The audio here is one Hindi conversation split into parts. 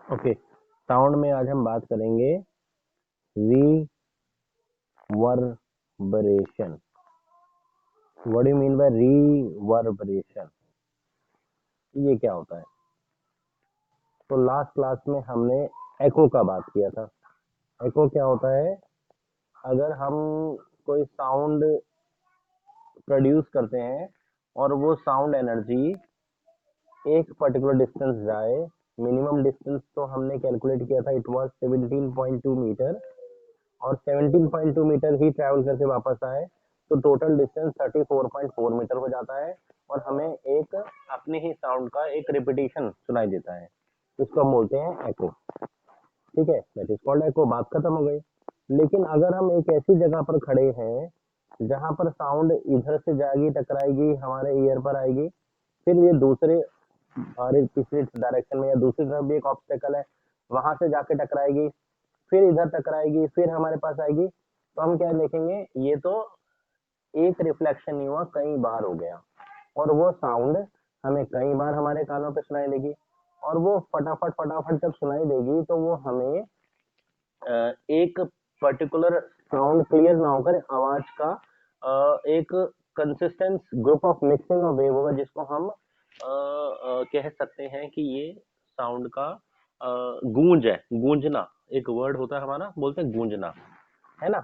ओके, साउंड में आज हम बात करेंगे reverberation. What do you mean by reverberation? ये क्या होता है? तो लास्ट क्लास में हमने एको का बात किया था। एको क्या होता है? अगर हम कोई साउंड प्रोड्यूस करते हैं और वो साउंड एनर्जी एक पर्टिकुलर डिस्टेंस जाए, मिनिमम डिस्टेंस तो हमने कैलकुलेट किया था, इट वाज 17.2 मीटर, और 17.2 मीटर ही ट्रैवल करके वापस आए तो टोटल डिस्टेंस 34.4 मीटर हो जाता है, और हमें एक अपने ही साउंड का एक रिपीटिशन सुनाई देता है। इसको हम बोलते हैं एको। ठीक है, दैट इज कॉल्ड एको। बात खत्म हो गई। लेकिन अगर हम एक ऐसी जगह पर खड़े हैं जहां पर साउंड इधर से जाएगी, टकराएगी, हमारे ईयर पर आएगी, फिर ये दूसरे और पिछले डायरेक्शन में या दूसरी तरफ भी एक ऑब्स्टेकल है, वहां से जाके टकराएगी, फिर इधर टकराएगी, फिर हमारे पास आएगी, तो हम क्या देखेंगे? ये तो एक रिफ्लेक्शन नहीं हुआ, कई बार हो गया, और वो साउंड हमें कई बार हमारे कानों पे सुनाई देगी, और वो फटाफट फटाफट जब सुनाई देगी तो वो हमें एक पर्टिकुलर साउंड क्लियर ना होकर आवाज का एक consistent group of mixing of wave होगा, जिसको हम कह सकते हैं कि ये साउंड का गूंज है। गूंजना एक वर्ड होता है हमारा, बोलते हैं गूंजना, है ना?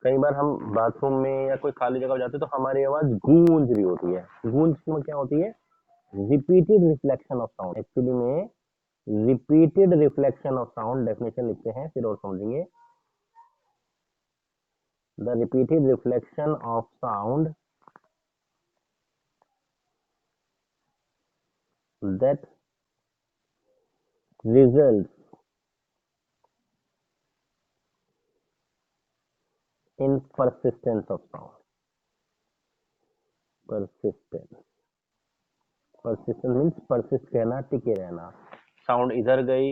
कई बार हम बाथरूम में या कोई खाली जगह जाते हैं तो हमारी आवाज गूंज रही होती है। गूंज में क्या होती है? Repeated reflection of sound. Actually में repeated reflection of sound, definition लिखते हैं फिर और समझेंगे। The repeated reflection of sound that results in persistence of sound. Persistence, persistence means persist कहना, टिके रहना। साउंड इधर गई,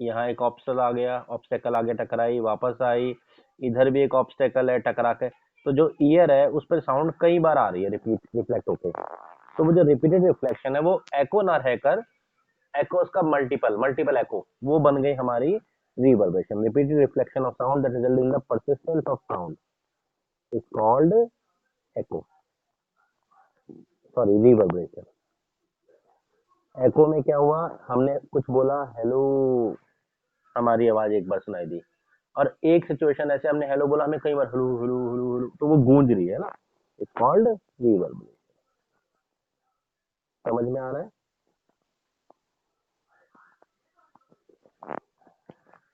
यहाँ एक ऑब्स्टेकल आ गया, ऑब्स्टेकल आगे टकराई, वापस आई, इधर भी एक ऑब्स्टेकल है, टकरा के, तो जो ईयर है उस पर साउंड कई बार आ रही है, रिफ्लेक्ट होके, तो वो जो रिपीटेड रिफ्लेक्शन है वो एको ना रहकर एको का मल्टीपल मल्टीपल एको, वो बन गई हमारी reverberation. Repeated reflection of sound that result in the persistence of sound is called echo, sorry reverberation. Echo में क्या हुआ? हमने कुछ बोला, हेलो, हमारी आवाज एक बार सुनाई दी, और एक सिचुएशन ऐसे हमने हेलो बोला, हमें कई बार हेलो हेलो हेलो हेलो, तो वो गूंज रही है ना, इट्स कॉल्ड रिवर्बरेशन। समझ में आ रहा है?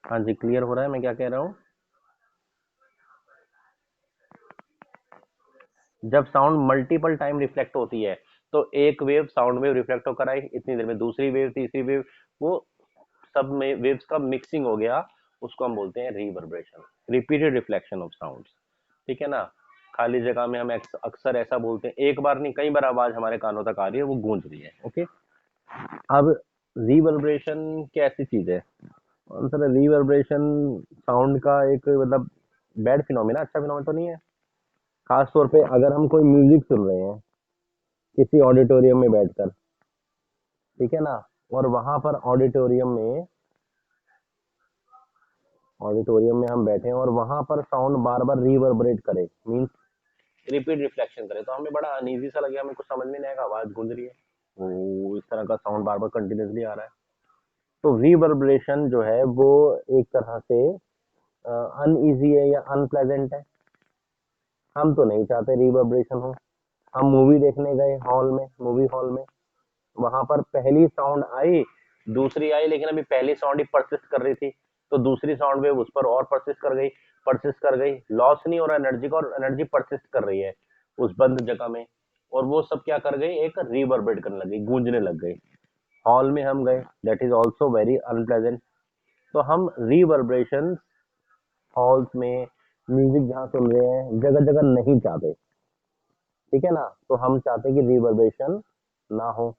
हाँ जी, क्लियर हो रहा है मैं क्या कह रहा हूँ? जब साउंड मल्टीपल टाइम रिफ्लेक्ट होती है तो एक वेव, साउंड वेव रिफ्लेक्ट होकर आई, इतनी देर में दूसरी वेव, तीसरी वेव, वो सब में वेव्स का मिक्सिंग हो गया, उसको हम बोलते हैं reverberation, repeated reflection of sound. ठीक है ना? खाली जगह में हम अक्सर ऐसा बोलते हैं, एक बार नहीं कई बार आवाज हमारे कानों तक आ रही है, वो गूंज रही है। ओके, अब रिवर्बरेशन कैसी चीज है? सर रिवर्बरेशन साउंड का एक मतलब बैड फिनोमिना, अच्छा फिनोमिना तो नहीं है। खास तौर पे अगर हम कोई म्यूजिक सुन रहे हैं किसी ऑडिटोरियम में बैठकर, ठीक है ना, और वहां पर ऑडिटोरियम में हम बैठे हैं और वहां पर साउंड बार बार रिवर्बरेट करे, मींस रिपीट रिफ्लेक्शन करे, तो हमें बड़ा अनईजी सा लगे, हमें कुछ समझ में नहीं आएगा, आवाज गूंज रही है, वो इस तरह का साउंड बार बार कंटिन्यूसली आ रहा है। तो रिवर्बरेशन जो है वो एक तरह से अनईजी है या अनप्लेजेंट है। हम तो नहीं चाहते रिवर्बरेशन हो। हम मूवी देखने गए हॉल में, मूवी हॉल में, वहां पर पहली साउंड आई, दूसरी आई, लेकिन अभी पहली साउंड ही परसिस्ट कर रही थी, तो दूसरी साउंड वेव उस पर और परसिस्ट कर गई, लॉस नहीं हो रहा एनर्जी का, और एनर्जी परसिस्ट कर रही है उस बंद जगह में, और वो सब क्या कर गई? एक रिवर्बरेट करने लगी, गूंजने लग गई। हॉल में हम गए, that is also very unpleasant. तो हम रिवर्बरेशन हॉल्स में म्यूजिक जहाँ सुन रहे हैं जगह जगह नहीं चाहते। ठीक है ना? तो हम चाहते कि रिवर्बरेशन ना हो।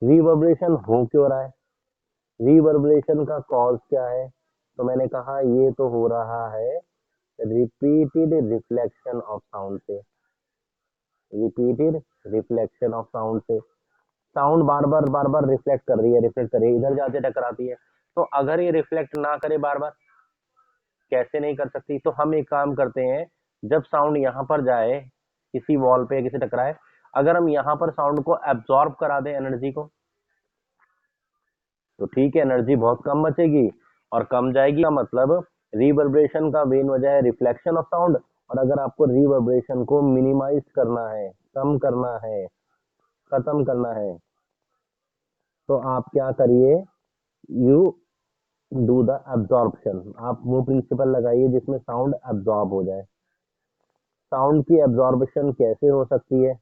रिवर्बरेशन हो क्यों रहा है? रिवर्बरेशन का कॉज क्या है? तो मैंने कहा ये तो हो रहा है रिपीटेड रिफ्लेक्शन ऑफ साउंड से, रिपीटेड रिफ्लेक्शन ऑफ साउंड से। साउंड बार बार रिफ्लेक्ट कर रही है, इधर जाते टकराती है। तो अगर ये रिफ्लेक्ट ना करे बार बार, कैसे नहीं कर सकती, तो हम एक काम करते हैं, जब साउंड यहाँ पर जाए, किसी वॉल पे किसी टकराए, अगर हम यहाँ पर साउंड को एब्जॉर्ब करा दें एनर्जी को, तो ठीक है, एनर्जी बहुत कम बचेगी और कम जाएगी का मतलब रिवर्बरेशन का मेन वजह है रिफ्लेक्शन ऑफ साउंड। और अगर आपको रिवर्बरेशन को मिनिमाइज करना है, कम करना है, खत्म करना है, तो आप क्या करिए, यू डू द एब्जॉर्प्शन। आप वो प्रिंसिपल लगाइए जिसमें साउंड एब्जॉर्ब हो जाए। साउंड की एब्जॉर्बेशन कैसे हो सकती है?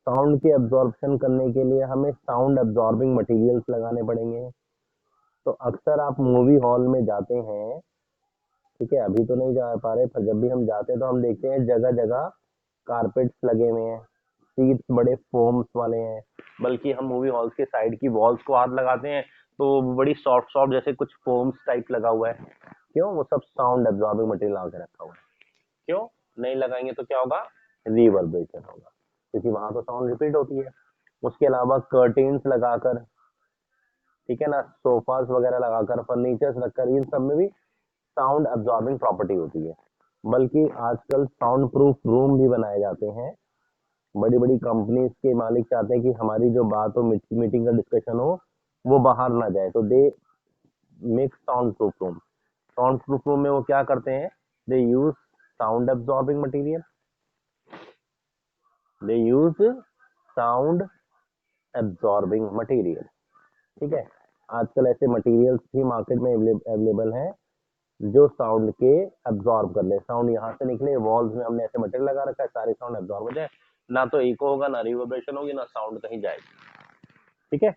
साउंड की एब्जॉर्प्शन करने के लिए हमें साउंड एब्जॉर्बिंग मटेरियल्स लगाने पड़ेंगे। तो अक्सर आप मूवी हॉल में जाते हैं, ठीक है, अभी तो नहीं जा पा रहे, पर जब भी हम जाते हैं तो हम देखते हैं जगह जगह कारपेट्स लगे हुए हैं, सीट्स बड़े फोम्स वाले हैं, बल्कि हम मूवी हॉल्स के साइड की वॉल्स को हाथ लगाते हैं तो वो बड़ी सॉफ्ट सॉफ्ट जैसे कुछ फोम्स टाइप लगा हुआ है। क्यों? वो सब साउंड एब्जॉर्बिंग मटेरियल लगा के रखा हुआ है। क्यों नहीं लगाएंगे तो क्या होगा? रिवर्बरेशन होगा, क्योंकि वहां तो साउंड रिपीट होती है। उसके अलावा कर्टेन्स लगाकर, ठीक है ना, सोफास वगैरह लगाकर, फर्नीचर्स रखकर, इन सब में भी साउंड एब्जॉर्बिंग प्रॉपर्टी होती है। बल्कि आजकल साउंड प्रूफ रूम भी बनाए जाते हैं। बड़ी बड़ी कंपनीज के मालिक चाहते हैं कि हमारी जो बात हो, मीटिंग का डिस्कशन हो, वो बाहर ना जाए, तो they make sound proof room. Sound proof room में वो क्या करते हैं? दे यूज साउंड एब्जॉर्बिंग मटेरियल, दे यूज साउंड एब्जॉर्बिंग मटेरियल। ठीक है, आजकल ऐसे मटेरियल्स भी मार्केट में अवेलेबल हैं जो साउंड के एब्जॉर्ब कर ले। साउंड यहाँ से निकले, वॉल्स में हमने ऐसे मटेरियल लगा रखा है, सारे साउंड एब्जॉर्ब हो जाए, ना तो इको होगा, ना रिवर्बरेशन होगी, ना साउंड कहीं जाएगी। ठीक है,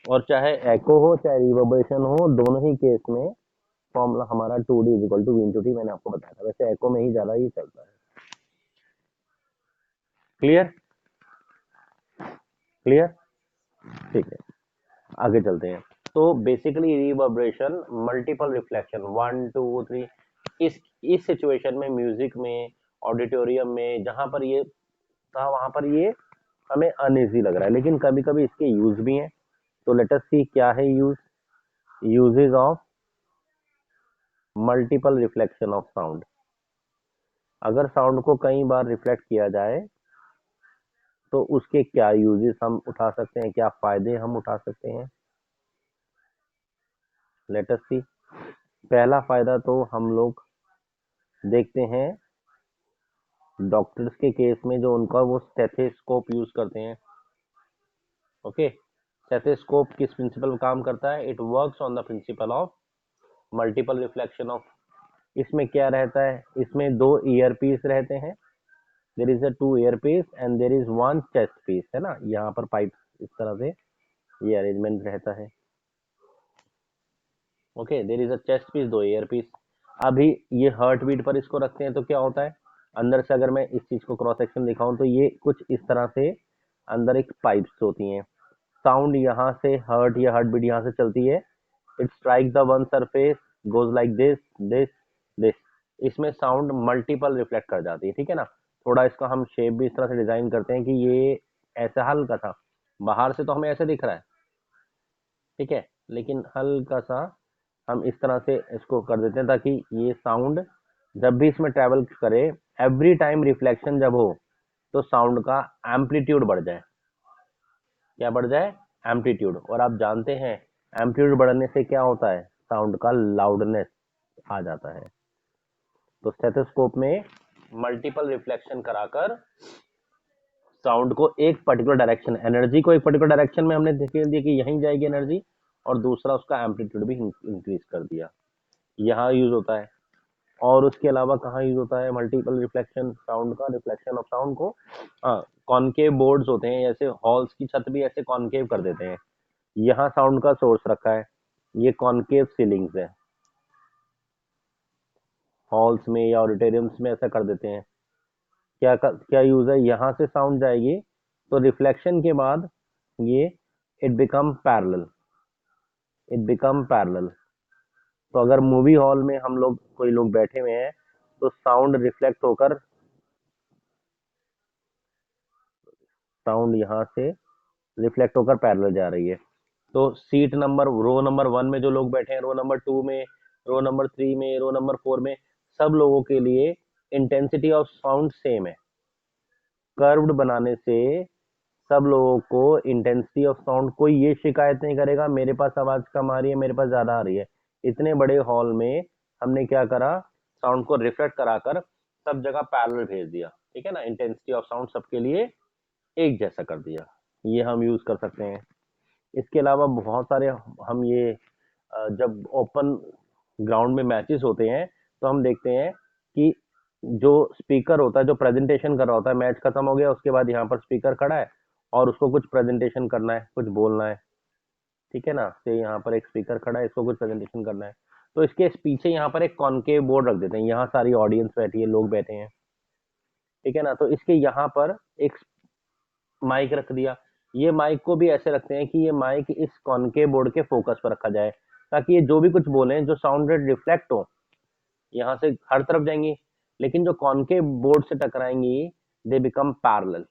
और चाहे एको हो चाहे रिवर्बरेशन हो, दोनों ही केस में फॉर्मूला हमारा 2D equal to V × T मैंने आपको बताया था। वैसे एको में ही ज्यादा ही चलता है। क्लियर? क्लियर? ठीक है, आगे चलते हैं। तो बेसिकली रिवर्बरेशन, मल्टीपल रिफ्लेक्शन, 1 2 3, इस सिचुएशन में, म्यूजिक में, ऑडिटोरियम में, जहां पर ये था वहां पर ये हमें अनइजी लग रहा है, लेकिन कभी कभी इसके यूज भी हैं। तो लेट अस सी क्या है use. Uses of multiple reflection of sound. अगर साउंड को कई बार रिफ्लेक्ट किया जाए तो उसके क्या यूजेस हम उठा सकते हैं, क्या फायदे हम उठा सकते हैं। लेट अस सी। पहला फायदा तो हम लोग देखते हैं डॉक्टर्स के केस में, जो उनका वो स्टेथोस्कोप यूज करते हैं। ओके, स्टेथोस्कोप किस प्रिंसिपल पर काम करता है? It works on the principle of multiple reflection of. इसमें क्या रहता है? इसमें दो ईयर पीस रहते हैं, there is a 2 ear piece and there is 1 chest piece, है ना। यहाँ पर पाइप इस तरह से ये अरेंजमेंट रहता है। Okay, there is a chest piece, 2 ear piece. अभी ये हार्ट बीट पर इसको रखते हैं तो क्या होता है, अंदर से अगर मैं इस चीज को क्रॉस सेक्शन दिखाऊं तो ये कुछ इस तरह से अंदर एक पाइप्स होती हैं। साउंड यहाँ से हार्ट या हार्ट बीट यहाँ से चलती है, it strike the one surface, goes like this this this. इसमें साउंड मल्टीपल रिफ्लेक्ट कर जाती है, ठीक है ना। थोड़ा इसका हम शेप भी इस तरह से डिजाइन करते हैं कि ये ऐसा हल्का सा, बाहर से तो हमें ऐसे दिख रहा है, ठीक है, लेकिन हल्का सा हम इस तरह से इसको कर देते हैं ताकि ये साउंड जब भी इसमें ट्रेवल करे, एवरी टाइम रिफ्लेक्शन जब हो तो साउंड का एम्पलीट्यूड बढ़ जाए। क्या बढ़ जाए? एम्पलीट्यूड। और आप जानते हैं एम्पलीट्यूड बढ़ने से क्या होता है? साउंड का लाउडनेस आ जाता है। तो स्टेथोस्कोप में मल्टीपल रिफ्लेक्शन कराकर साउंड को एक पर्टिकुलर डायरेक्शन, एनर्जी को एक पर्टिकुलर डायरेक्शन में हमने देख दिया कि यहीं जाएगी एनर्जी, और दूसरा उसका एम्पलीट्यूड भी इंक्रीज कर दिया। यहाँ यूज होता है। और उसके अलावा कहाँ यूज होता है मल्टीपल रिफ्लेक्शन साउंड का? रिफ्लेक्शन ऑफ साउंड को कॉनकेव बोर्ड्स होते हैं, जैसे हॉल्स की छत भी ऐसे कॉनकेव कर देते हैं। यहाँ साउंड का सोर्स रखा है, ये कॉनकेव सीलिंग्स है, हॉल्स में या ऑडिटोरियम्स में ऐसा कर देते हैं। क्या यूज है? यहाँ से साउंड जाएगी तो रिफ्लेक्शन के बाद ये it become parallel, it become parallel. तो अगर मूवी हॉल में हम लोग, कोई लोग बैठे हुए हैं, तो साउंड रिफ्लेक्ट होकर साउंड यहाँ से रिफ्लेक्ट होकर पैरेलल जा रही है। तो सीट नंबर रो नंबर 1 में जो लोग बैठे हैं, रो नंबर 2 में, रो नंबर 3 में, रो नंबर 4 में, सब लोगों के लिए इंटेंसिटी ऑफ साउंड सेम है। कर्व्ड बनाने से सब लोगों को इंटेंसिटी ऑफ साउंड, कोई ये शिकायत नहीं करेगा मेरे पास आवाज कम आ रही है, मेरे पास ज्यादा आ रही है। इतने बड़े हॉल में हमने क्या करा, साउंड को रिफ्लेक्ट कराकर सब जगह पैरेलल भेज दिया, ठीक है ना। इंटेंसिटी ऑफ साउंड सबके लिए एक जैसा कर दिया, ये हम यूज कर सकते हैं। इसके अलावा बहुत सारे हम ये जब ओपन ग्राउंड में मैचेस होते हैं तो हम देखते हैं कि जो स्पीकर होता है, जो प्रेजेंटेशन कर रहा होता है, मैच खत्म हो गया उसके बाद यहाँ पर स्पीकर खड़ा है और उसको कुछ प्रेजेंटेशन करना है, कुछ बोलना है, ठीक है ना। तो यहाँ पर एक स्पीकर खड़ा है, इसको कुछ प्रेजेंटेशन करना है, तो इसके पीछे यहाँ पर एक कॉनकेव बोर्ड रख देते हैं, यहाँ सारी ऑडियंस बैठी है, लोग बैठे हैं, ठीक है ना। तो इसके यहाँ पर एक माइक रख दिया। ये माइक को भी ऐसे रखते हैं कि ये माइक इस कॉनकेव बोर्ड के फोकस पर रखा जाए, ताकि ये जो भी कुछ बोले, जो साउंड रेट रिफ्लेक्ट हो, यहाँ से हर तरफ जाएंगी, लेकिन जो कॉनकेव बोर्ड से टकराएंगी दे बिकम पैरेलल।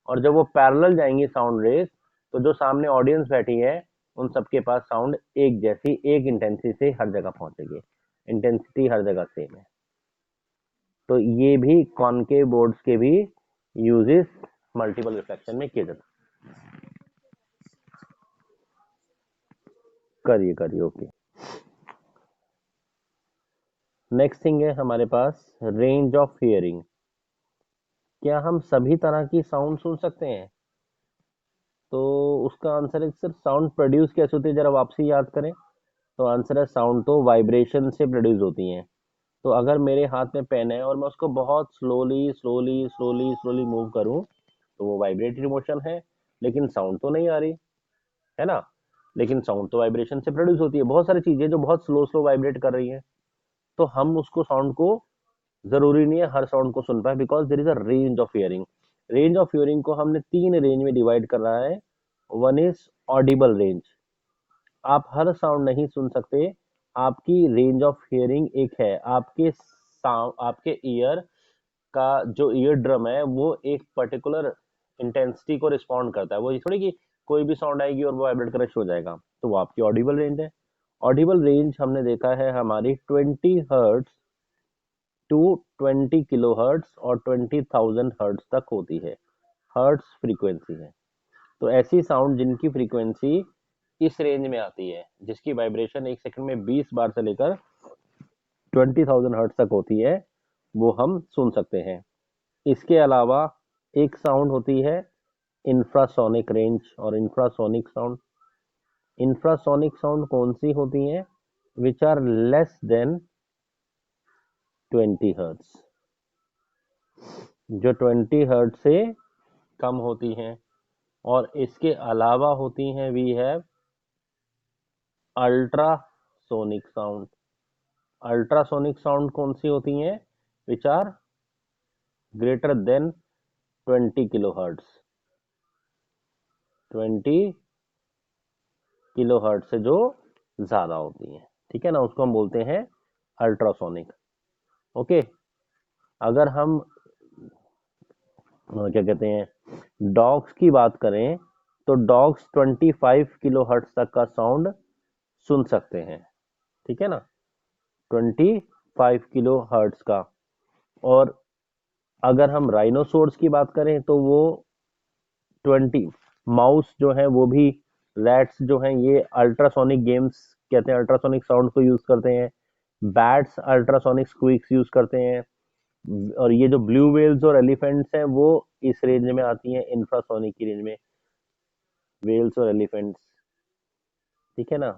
और जब वो पैरेलल जाएंगी साउंड रेस, तो जो सामने ऑडियंस बैठी है उन सबके पास साउंड एक जैसी, एक इंटेंसिटी से हर जगह पहुंचेगी, इंटेंसिटी हर जगह सेम है। तो ये भी कॉनकेव बोर्ड्स के भी यूजेस मल्टीपल रिफ्लेक्शन में किए जाते। करिए करिए, ओके। नेक्स्ट थिंग है हमारे पास रेंज ऑफ हियरिंग। क्या हम सभी तरह की साउंड सुन सकते हैं? तो उसका आंसर है सर, साउंड प्रोड्यूस कैसे होती है, जरा वापसी याद करें। तो आंसर है, साउंड तो वाइब्रेशन से प्रोड्यूस होती हैं। तो अगर मेरे हाथ में पेन है और मैं उसको बहुत slowly slowly slowly slowly move करूं, तो वो वाइब्रेटरी मोशन है, लेकिन साउंड तो नहीं आ रही है ना। लेकिन साउंड तो वाइब्रेशन से प्रोड्यूस होती है। बहुत सारी चीजें जो बहुत स्लो स्लो वाइब्रेट कर रही हैं, तो हम उसको साउंड को, जरूरी नहीं है हर साउंड को सुन पाए, because there is a range of hearing. Range of hearing को हमने 3 रेंज में डिवाइड कर रहा है। वन इज ऑडिबल रेंज, आप हर साउंड नहीं सुन सकते। आपकी रेंज ऑफ हियरिंग एक है, आपके साउंड, आपके ईयर का जो ईयर ड्रम है वो एक पर्टिकुलर इंटेंसिटी को रिस्पॉन्ड करता है। वो ये थोड़ी कि कोई भी साउंड आएगी और वो वाइब्रेट करना शुरू हो जाएगा, तो वो आपकी ऑडिबल रेंज है। ऑडिबल रेंज हमने देखा है हमारी 20 हर्ट्स टू 20 किलो हर्ट्स और 20,000 हर्ट्स तक होती है। हर्ट्स फ्रीक्वेंसी है। तो ऐसी साउंड जिनकी फ्रीक्वेंसी इस रेंज में आती है, जिसकी वाइब्रेशन एक सेकंड में 20 बार से लेकर 20,000 हर्ट्ज तक होती है, वो हम सुन सकते हैं। इसके अलावा एक साउंड होती है इंफ्रासोनिक रेंज और इंफ्रासोनिक साउंड। इंफ्रासोनिक साउंड कौन सी होती है? Which are less than 20 hertz, जो 20 हर्ट्ज से कम होती हैं। और इसके अलावा होती हैं, we have ultrasonic sound. Ultrasonic sound कौन सी होती हैं? Which are greater than 20 kilo hertz. 20 kilo hertz से जो ज्यादा होती हैं, ठीक है ना, उसको हम बोलते हैं अल्ट्रासोनिक। ओके। अगर हम क्या कहते हैं, डॉग्स की बात करें, तो डॉग्स 25 किलो हर्ट्ज तक का साउंड सुन सकते हैं, ठीक है ना, 25 किलो हर्ट्ज का। और अगर हम राइनोसोर्स की बात करें तो वो 20, माउस जो है वो भी, रैट्स जो हैं ये अल्ट्रासोनिक गेम्स कहते हैं, अल्ट्रासोनिक साउंड को यूज करते हैं। बैट्स अल्ट्रासोनिक स्क्वीक्स यूज करते हैं। और ये जो ब्लू वेल्स और एलिफेंट्स हैं वो इस रेंज में आती हैं, इंफ्रासोनिक की रेंज में, वेल्स और एलिफेंट्स, ठीक है ना।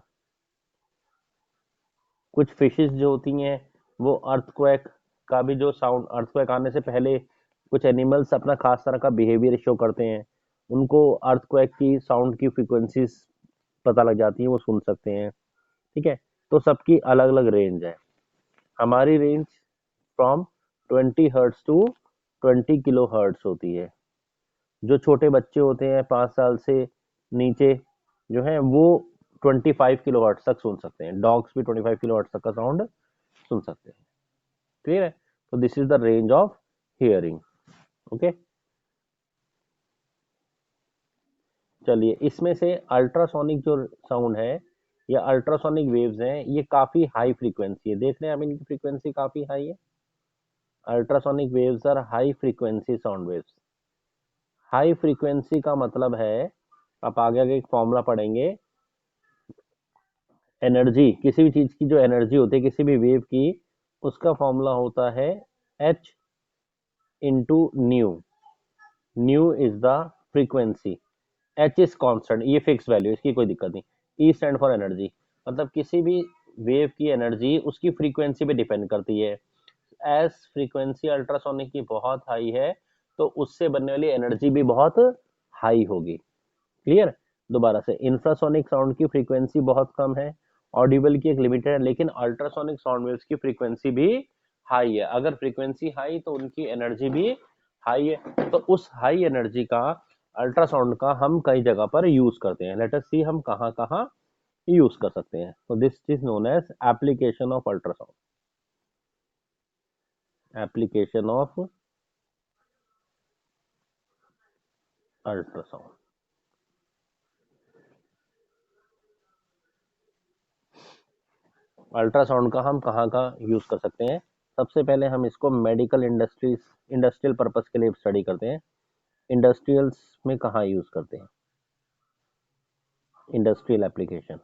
कुछ फिशेस जो होती हैं वो अर्थक्वेक का भी जो साउंड, अर्थक्वेक आने से पहले कुछ एनिमल्स अपना खास तरह का बिहेवियर शो करते हैं, उनको अर्थक्वेक की साउंड की फ्रीक्वेंसीज पता लग जाती है, वो सुन सकते हैं, ठीक है। तो सबकी अलग अलग रेंज है। हमारी range from 20 hertz to 20 kilo hertz होती है। जो छोटे बच्चे होते हैं 5 साल से नीचे जो है वो 25 किलो हर्ट्स तक सुन सकते हैं। डॉग्स भी 25 किलो हर्ट्स तक का साउंड सुन सकते हैं। क्लियर है? तो this is the range of hearing. Okay. चलिए, इसमें से अल्ट्रासोनिक जो साउंड है या अल्ट्रासोनिक वेव्स हैं, ये काफी हाई फ्रीक्वेंसी है। देख रहे हैं आप, इनकी फ्रीक्वेंसी काफी हाई है। Ultrasonic waves are high frequency sound waves. High frequency का मतलब है, आप आगे आगे एक फॉर्मूला पढ़ेंगे, एनर्जी, किसी भी चीज की जो एनर्जी होती है किसी भी वेव की, उसका फॉर्मूला होता है H into new. New is the frequency, H is constant, ये फिक्स वैल्यू, इसकी कोई दिक्कत नहीं। ई स्टैंड फॉर एनर्जी, मतलब किसी भी वेव की एनर्जी उसकी फ्रीक्वेंसी पे डिपेंड करती है। एज फ्रीक्वेंसी अल्ट्रासोनिक की बहुत हाई है, तो उससे बनने वाली एनर्जी भी बहुत हाई होगी। क्लियर? दोबारा से, इंफ्रासोनिक साउंड की फ्रीक्वेंसी बहुत कम है, ऑडिबल की एक लिमिटेड है, लेकिन अल्ट्रासोनिक साउंड वेव्स की फ्रीक्वेंसी भी हाई है। अगर फ्रीक्वेंसी हाई तो उनकी एनर्जी भी हाई है। तो उस हाई एनर्जी का, अल्ट्रासाउंड का, हम कई जगह पर यूज करते हैं। लेट अस सी हम कहाँ कहाँ यूज कर सकते हैं। तो this is known as application of ultrasound. Application of ultrasound. Ultrasound का हम कहाँ कहाँ यूज कर सकते हैं? सबसे पहले हम इसको मेडिकल इंडस्ट्रीज, इंडस्ट्रियल पर्पस के लिए स्टडी करते हैं। इंडस्ट्रियल्स में कहाँ यूज करते हैं? Industrial application.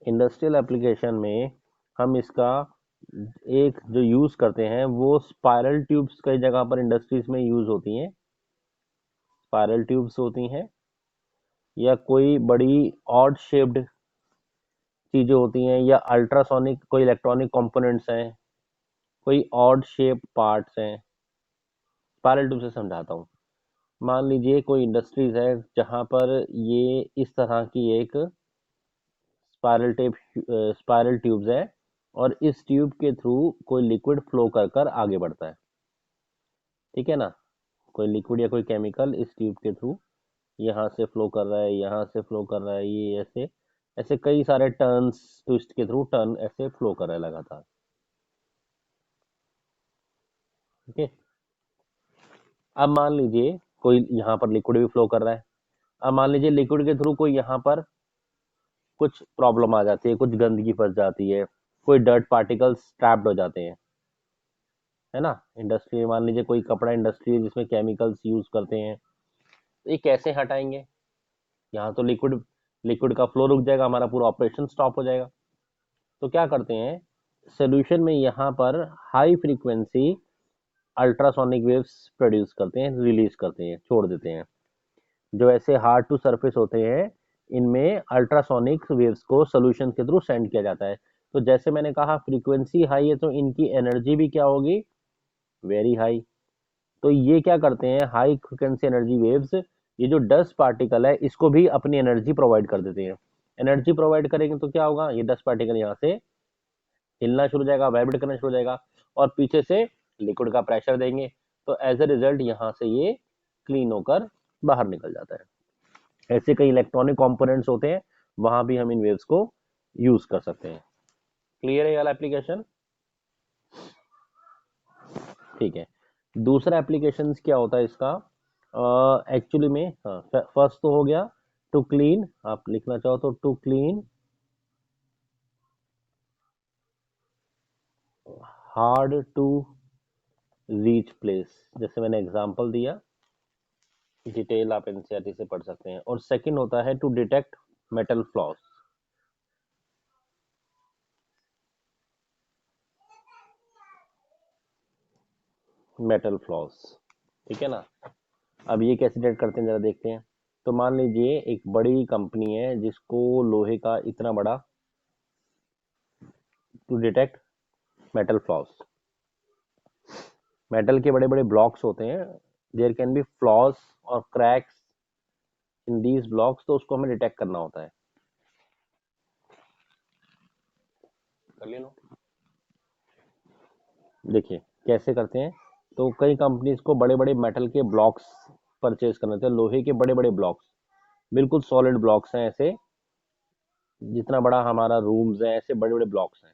इंडस्ट्रियल एप्लीकेशन में हम इसका एक जो यूज करते हैं वो स्पाइरल ट्यूब्स कई जगह पर इंडस्ट्रीज में यूज होती हैं। स्पाइरल ट्यूब्स होती हैं, या कोई बड़ी ऑड शेप्ड चीजें होती हैं, या अल्ट्रासोनिक कोई इलेक्ट्रॉनिक कंपोनेंट्स हैं, कोई ऑड शेप पार्ट्स हैं। स्पाइरल ट्यूब से समझाता हूँ। मान लीजिए कोई इंडस्ट्रीज है जहां पर ये इस तरह की एक स्पाइरल ट्यूब्स है, और इस ट्यूब के थ्रू कोई लिक्विड फ्लो कर कर आगे बढ़ता है। ठीक है ना? कोई लिक्विड या कोई केमिकल इस ट्यूब के थ्रू यहाँ से फ्लो कर रहा है, यहाँ से फ्लो कर रहा है, ये ऐसे ऐसे कई सारे टर्न्स, ट्विस्ट के थ्रू टर्न ऐसे फ्लो कर रहा है लगातार। ठीक है? अब मान लीजिए कोई यहाँ पर लिक्विड भी फ्लो कर रहा है। अब मान लीजिए लिक्विड के थ्रू कोई यहाँ पर कुछ प्रॉब्लम आ जाती है, कुछ गंदगी फंस जाती है, कोई डर्ट पार्टिकल्स ट्रैप्ड हो जाते हैं, है ना? इंडस्ट्री, मान लीजिए कोई कपड़ा इंडस्ट्री है जिसमें केमिकल्स यूज करते हैं, तो ये कैसे हटाएंगे? यहाँ तो लिक्विड लिक्विड का फ्लो रुक जाएगा, हमारा पूरा ऑपरेशन स्टॉप हो जाएगा। तो क्या करते हैं, सोल्यूशन में यहाँ पर high frequency ultrasonic waves produce करते हैं, रिलीज करते हैं, छोड़ देते हैं। जो ऐसे हार्ड टू सरफेस होते हैं, इनमें अल्ट्रासोनिक वेव्स को सोल्यूशन के थ्रू सेंड किया जाता है। तो जैसे मैंने कहा फ्रीक्वेंसी हाई है, तो इनकी एनर्जी भी क्या होगी? Very high. तो ये क्या करते हैं, हाई फ्रिक्वेंसी एनर्जी वेव्स, ये जो डस्ट पार्टिकल है इसको भी अपनी एनर्जी प्रोवाइड कर देते हैं। एनर्जी प्रोवाइड करेंगे तो क्या होगा, ये डस्ट पार्टिकल यहाँ से हिलना शुरू हो जाएगा, वाइब्रेट करना शुरू हो जाएगा, और पीछे से लिक्विड का प्रेशर देंगे, तो एज ए रिजल्ट यहाँ से ये क्लीन होकर बाहर निकल जाता है। ऐसे कई इलेक्ट्रॉनिक कंपोनेंट्स होते हैं, वहां भी हम इन वेव्स को यूज कर सकते हैं। क्लियर है ये वाला एप्लीकेशन? ठीक है। दूसरा एप्लीकेशन क्या होता है इसका? एक्चुअली में, हाँ, फर्स्ट तो हो गया टू क्लीन, आप लिखना चाहो तो to clean hard to reach place, जैसे मैंने एग्जांपल दिया। डिटेल आप एनसीईआरटी से पढ़ सकते हैं। और सेकंड होता है to detect metal flaws. Metal flaws, ठीक है ना? अब ये कैसे डिटेक्ट करते हैं जरा देखते हैं। तो मान लीजिए एक बड़ी कंपनी है जिसको लोहे का इतना बड़ा, to detect metal flaws, metal के बड़े बड़े ब्लॉक्स होते हैं, देयर कैन बी फ्लॉस और क्रैक्स इन दीज ब्लॉक्स, तो उसको हमें डिटेक्ट करना होता है। कर ले लो। देखिए कैसे करते हैं। तो कई कंपनीज को बड़े बड़े मेटल के ब्लॉक्स परचेज करने होते हैं, लोहे के बड़े बड़े ब्लॉक्स, बिल्कुल सॉलिड ब्लॉक्स हैं, ऐसे जितना बड़ा हमारा रूम्स है, ऐसे बड़े बड़े ब्लॉक्स हैं।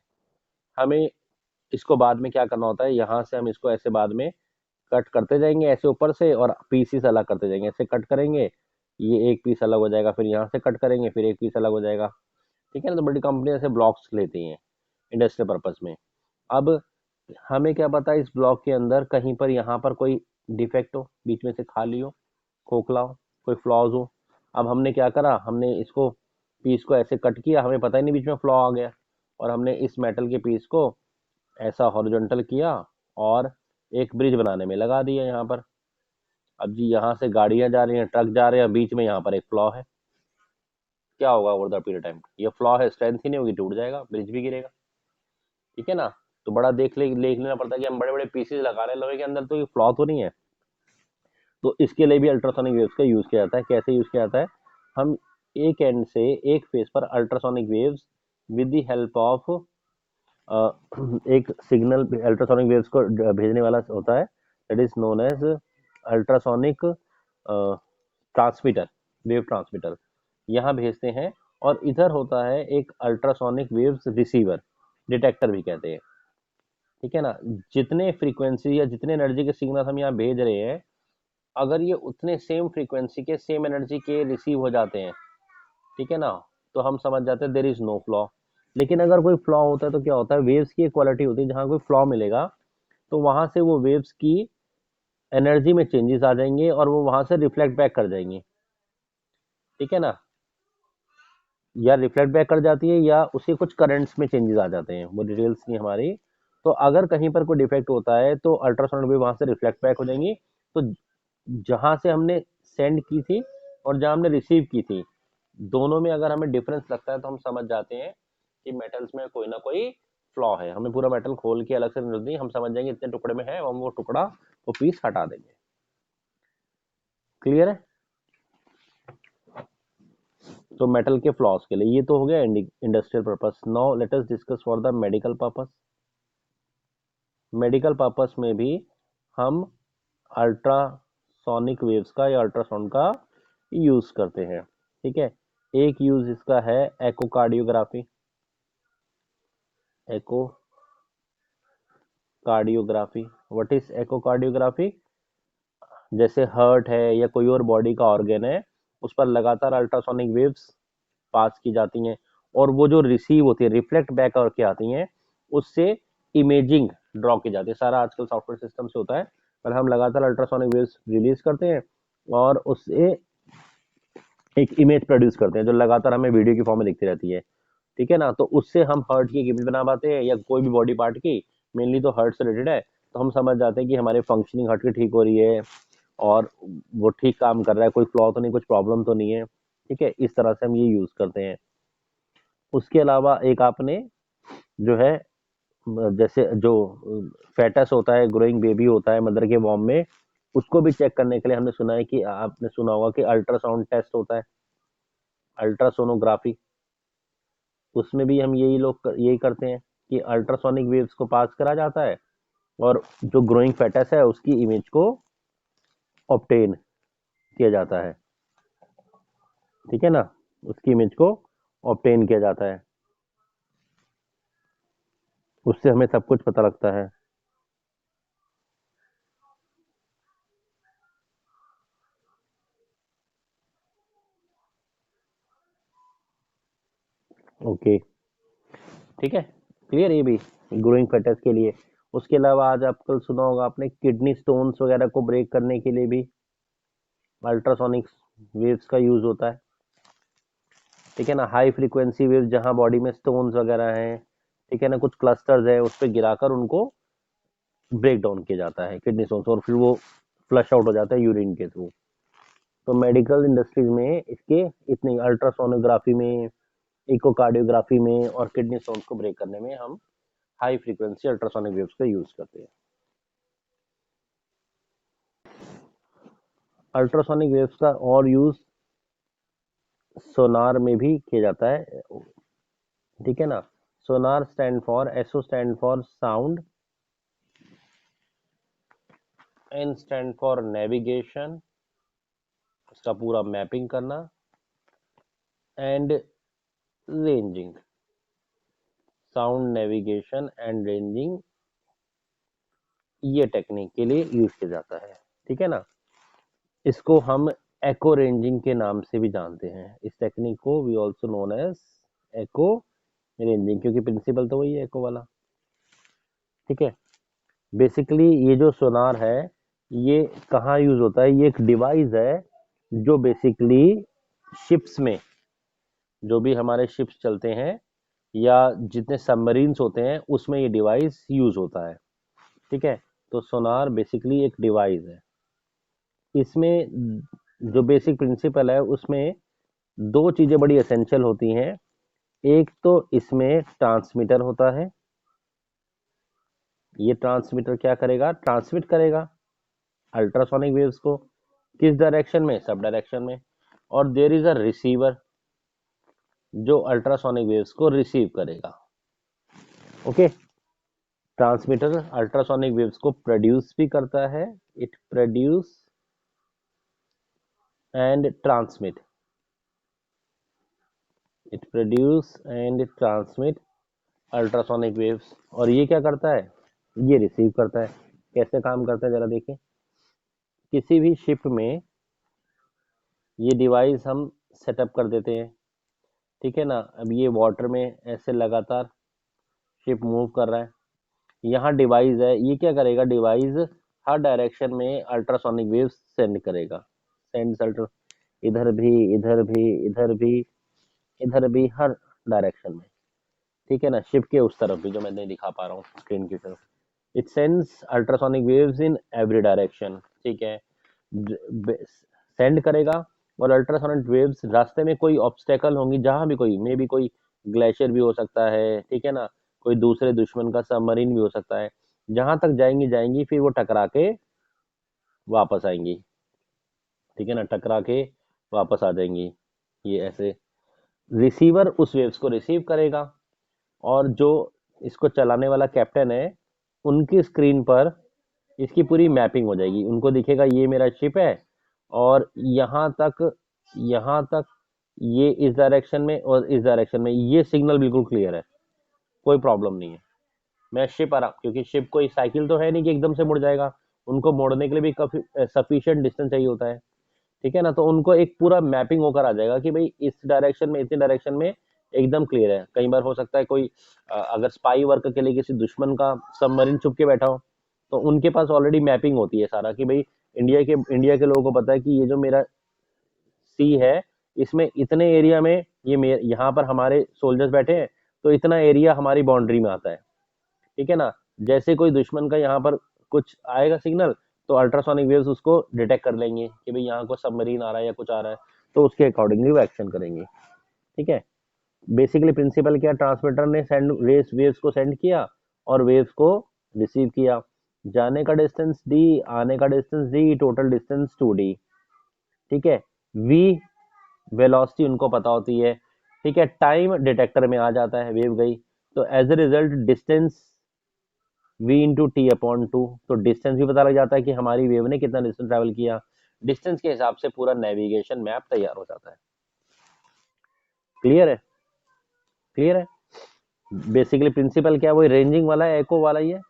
हमें इसको बाद में क्या करना होता है, यहाँ से हम इसको ऐसे बाद में कट करते जाएंगे ऐसे ऊपर से, और पीसीस अलग करते जाएंगे, ऐसे कट करेंगे, ये एक पीस अलग हो जाएगा, फिर यहाँ से कट करेंगे, फिर एक पीस अलग हो जाएगा। ठीक है ना, तो बड़ी कंपनी ऐसे ब्लॉक्स लेती हैं इंडस्ट्रियल पर्पज में। अब हमें क्या पता इस ब्लॉक के अंदर कहीं पर यहाँ पर कोई डिफेक्ट हो, बीच में से खाली हो, खोखला हो, कोई फ्लॉज हो। अब हमने क्या करा, हमने इसको पीस को ऐसे कट किया, हमें पता ही नहीं बीच में फ्लॉ आ गया, और हमने इस मेटल के पीस को ऐसा हॉरिजॉन्टल किया और एक ब्रिज बनाने में लगा दिया यहाँ पर। अब जी यहाँ से गाड़ियां जा रही हैं, ट्रक जा रहे हैं, बीच में यहाँ पर एक फ्लॉ है, क्या होगा ओवर द पीरियड टाइम, ये फ्लॉ है, स्ट्रेंथ ही नहीं होगी, टूट जाएगा, ब्रिज भी गिरेगा। ठीक है ना, तो बड़ा देख लेना पड़ता है कि हम बड़े बड़े पीसेज लगा रहे हैं लोहे के अंदर, तो ये फ्लॉ तो नहीं है। तो इसके लिए भी अल्ट्रासोनिक वेव्स का यूज किया जाता है। कैसे यूज किया जाता है, हम एक एंड से एक फेस पर ultrasonic waves with the help of एक सिग्नल, अल्ट्रासोनिक वेव्स को भेजने वाला होता है, that is known as ultrasonic transmitter, wave transmitter, यहाँ भेजते हैं। और इधर होता है एक अल्ट्रासोनिक वेव्स रिसीवर, डिटेक्टर भी कहते हैं। ठीक है ना, जितने फ्रीक्वेंसी या जितने एनर्जी के सिग्नल हम यहाँ भेज रहे हैं, अगर ये उतने सेम फ्रीक्वेंसी के सेम एनर्जी के रिसीव हो जाते हैं, ठीक है ना, तो हम समझ जाते हैं देयर इज नो फ्लॉ। लेकिन अगर कोई फ्लॉ होता है तो क्या होता है, वेव्स की एक क्वालिटी होती है, जहां कोई फ्लॉ मिलेगा तो वहां से वो वेव्स की एनर्जी में चेंजेस आ जाएंगे और वो वहां से रिफ्लेक्ट बैक कर जाएंगे। ठीक है ना, या रिफ्लेक्ट बैक कर जाती है या उसके कुछ करंट्स में चेंजेस आ जाते हैं, वो डिटेल्स नहीं हमारी। तो अगर कहीं पर कोई डिफेक्ट होता है तो अल्ट्रासाउंड वेव वहां से रिफ्लेक्ट बैक हो जाएंगी। तो जहां से हमने सेंड की थी और जहां हमने रिसीव की थी, दोनों में अगर हमें डिफरेंस लगता है तो हम समझ जाते हैं कि मेटल्स में कोई ना कोई फ्लॉ है। हमें पूरा मेटल खोल के अलग से नहीं, हम समझ जाएंगे इतने टुकड़े में है, हम वो टुकड़ा, वो पीस हटा देंगे। क्लियर है, तो मेटल के फ्लॉस के लिए ये तो हो गया industrial purpose. Now let us discuss for the medical purpose. Medical purpose में भी हम अल्ट्रासोनिक वेव्स का या अल्ट्रासाउंड का यूज करते हैं। ठीक है, एक यूज इसका है echocardiography. Echocardiography, what is echocardiography, जैसे हार्ट है या कोई और बॉडी का ऑर्गन है, उस पर लगातार अल्ट्रासोनिक वेव्स पास की जाती हैं, और वो जो रिसीव होती है, रिफ्लेक्ट बैक करके आती हैं, उससे इमेजिंग ड्रॉ की जाती है। सारा आजकल सॉफ्टवेयर सिस्टम से होता है, पर हम लगातार अल्ट्रासोनिक वेव्स रिलीज करते हैं और उससे एक इमेज प्रोड्यूस करते हैं जो लगातार हमें वीडियो की फॉर्म में दिखती रहती है। ठीक है ना, तो उससे हम हर्ट की एक इमेज बना पाते हैं या कोई भी बॉडी पार्ट की, मेनली तो हर्ट से रिलेटेड है, तो हम समझ जाते हैं कि हमारे फंक्शनिंग हर्ट की ठीक हो रही है और वो ठीक काम कर रहा है, कोई फ्लॉ तो नहीं, कुछ प्रॉब्लम तो नहीं है। ठीक है, इस तरह से हम ये यूज करते हैं। उसके अलावा एक आपने जो है, जैसे जो फेटस होता है, ग्रोइंग बेबी होता है मदर के वॉम में, उसको भी चेक करने के लिए हमने सुना है कि आपने सुना होगा कि अल्ट्रासाउंड टेस्ट होता है, अल्ट्रासोनोग्राफी। उसमें भी हम यही करते हैं कि अल्ट्रासोनिक वेव्स को पास करा जाता है और जो ग्रोइंग फेटस है उसकी इमेज को ऑब्टेन किया जाता है। ठीक है ना, उसकी इमेज को ऑब्टेन किया जाता है, उससे हमें सब कुछ पता लगता है। ओके, ठीक है, क्लियर, ये भी ग्रोइंग फेटस के लिए। उसके अलावा आज आप कल सुना होगा आपने, किडनी स्टोन्स वगैरह को ब्रेक करने के लिए भी अल्ट्रासोनिक वेव्स का यूज होता है। ठीक है ना, हाई फ्रीक्वेंसी वेव्स जहां बॉडी में स्टोन्स वगैरह हैं, ठीक है ना, कुछ क्लस्टर्स है, उस पर गिराकर उनको ब्रेक डाउन किया जाता है किडनी स्टोन्स, और फिर वो फ्लश आउट हो जाता है यूरिन के थ्रू। तो मेडिकल इंडस्ट्रीज में इसके इतनी, अल्ट्रासोनोग्राफी में, इकोकार्डियोग्राफी में और किडनी स्टोन्स को ब्रेक करने में हम हाई फ्रीक्वेंसी अल्ट्रासोनिक वेव्स का यूज करते हैं। अल्ट्रासोनिक वेव्स का और यूज सोनार में भी किया जाता है। ठीक है ना, sonar stand for, S O stand for sound, N stand for navigation, इसका पूरा मैपिंग करना, and ranging, sound navigation and ranging ये टेक्निक के लिए यूज किया जाता है, ठीक है ना। इसको हम एको रेंजिंग के नाम से भी जानते हैं। इस टेक्निक को we also known as echo ranging, क्योंकि प्रिंसिपल तो वही है एको वाला, ठीक है। बेसिकली ये जो सोनार है ये कहाँ यूज होता है, ये एक डिवाइस है जो बेसिकली शिप्स में, जो भी हमारे शिप्स चलते हैं या जितने सबमरीन्स होते हैं उसमें ये डिवाइस यूज होता है, ठीक है। तो सोनार बेसिकली एक डिवाइस है। इसमें जो बेसिक प्रिंसिपल है उसमें दो चीजें बड़ी एसेंशियल होती हैं। एक तो इसमें ट्रांसमीटर होता है, ये ट्रांसमीटर क्या करेगा, ट्रांसमिट करेगा अल्ट्रासोनिक वेव्स को, किस डायरेक्शन में, सब डायरेक्शन में। और देयर इज अ रिसीवर जो अल्ट्रासोनिक वेव्स को रिसीव करेगा, ओके। ट्रांसमीटर अल्ट्रासोनिक वेव्स को प्रोड्यूस भी करता है, it produce and transmit, it produce and transmit ultrasonic waves. और ये क्या करता है, ये रिसीव करता है। कैसे काम करता है जरा देखिए। किसी भी शिप में ये डिवाइस हम सेटअप कर देते हैं, ठीक है ना। अब ये वाटर में ऐसे लगातार शिप मूव कर रहा है, यहाँ डिवाइस है, ये क्या करेगा, डिवाइस हर डायरेक्शन में अल्ट्रासोनिक वेव्स सेंड करेगा, सेंड अल्ट्रा, इधर भी इधर भी इधर भी इधर भी, हर डायरेक्शन में, ठीक है ना। शिप के उस तरफ भी, जो मैं नहीं दिखा पा रहा हूँ स्क्रीन की तरफ, it sends ultrasonic waves in every direction, ठीक है, सेंड करेगा। और अल्ट्रासोनिक वेव्स रास्ते में कोई ऑब्स्टेकल होंगी, जहां भी कोई, मे भी कोई ग्लेशियर भी हो सकता है, ठीक है ना, कोई दूसरे दुश्मन का सबमरीन भी हो सकता है, जहां तक जाएंगी जाएंगी फिर वो टकरा के वापस आएंगी, ठीक है ना, टकरा के वापस आ जाएंगी। ये ऐसे रिसीवर उस वेव्स को रिसीव करेगा, और जो इसको चलाने वाला कैप्टन है उनकी स्क्रीन पर इसकी पूरी मैपिंग हो जाएगी, उनको दिखेगा ये मेरा शिप है और यहाँ तक ये इस डायरेक्शन में और इस डायरेक्शन में, ये सिग्नल बिल्कुल क्लियर है, कोई प्रॉब्लम नहीं है। मैं शिप आराम, क्योंकि शिप कोई साइकिल तो है नहीं कि एकदम से मुड़ जाएगा, उनको मोड़ने के लिए भी काफी सफिशिएंट डिस्टेंस चाहिए होता है, ठीक है ना। तो उनको एक पूरा मैपिंग होकर आ जाएगा कि भाई इस डायरेक्शन में, इतने डायरेक्शन में एकदम क्लियर है। कई बार हो सकता है कोई अगर स्पाई वर्क के लिए किसी दुश्मन का सबमरीन छुप के बैठा हो, तो उनके पास ऑलरेडी मैपिंग होती है सारा कि भाई इंडिया के लोगों को पता है कि ये जो मेरा सी है, इसमें इतने एरिया में यहाँ पर हमारे सोल्जर्स बैठे हैं, तो इतना एरिया हमारी बाउंड्री में आता है, ठीक है ना। जैसे कोई दुश्मन का यहाँ पर कुछ आएगा सिग्नल, तो अल्ट्रासोनिक वेव्स उसको डिटेक्ट कर लेंगे कि भाई यहाँ को सबमरीन आ रहा है या कुछ आ रहा है, तो उसके अकॉर्डिंगली वो एक्शन करेंगे, ठीक है। बेसिकली प्रिंसिपल क्या, ट्रांसमीटर ने सेंड वेव्स को सेंड किया और वेव्स को रिसीव किया। जाने का डिस्टेंस डी, आने का distance D, total distance 2d, ठीक है। वी वेलोसिटी उनको पता होती है, ठीक है। टाइम डिटेक्टर में आ जाता है, वेव गई, तो as a result distance v into T upon 2, तो डिस्टेंस भी पता लग जाता है कि हमारी वेव ने कितना डिस्टेंस ट्रेवल किया। डिस्टेंस के हिसाब से पूरा नेविगेशन मैप तैयार हो जाता है। क्लियर है, क्लियर है। बेसिकली प्रिंसिपल क्या है, वही रेंजिंग वाला है, एको वाला ही है।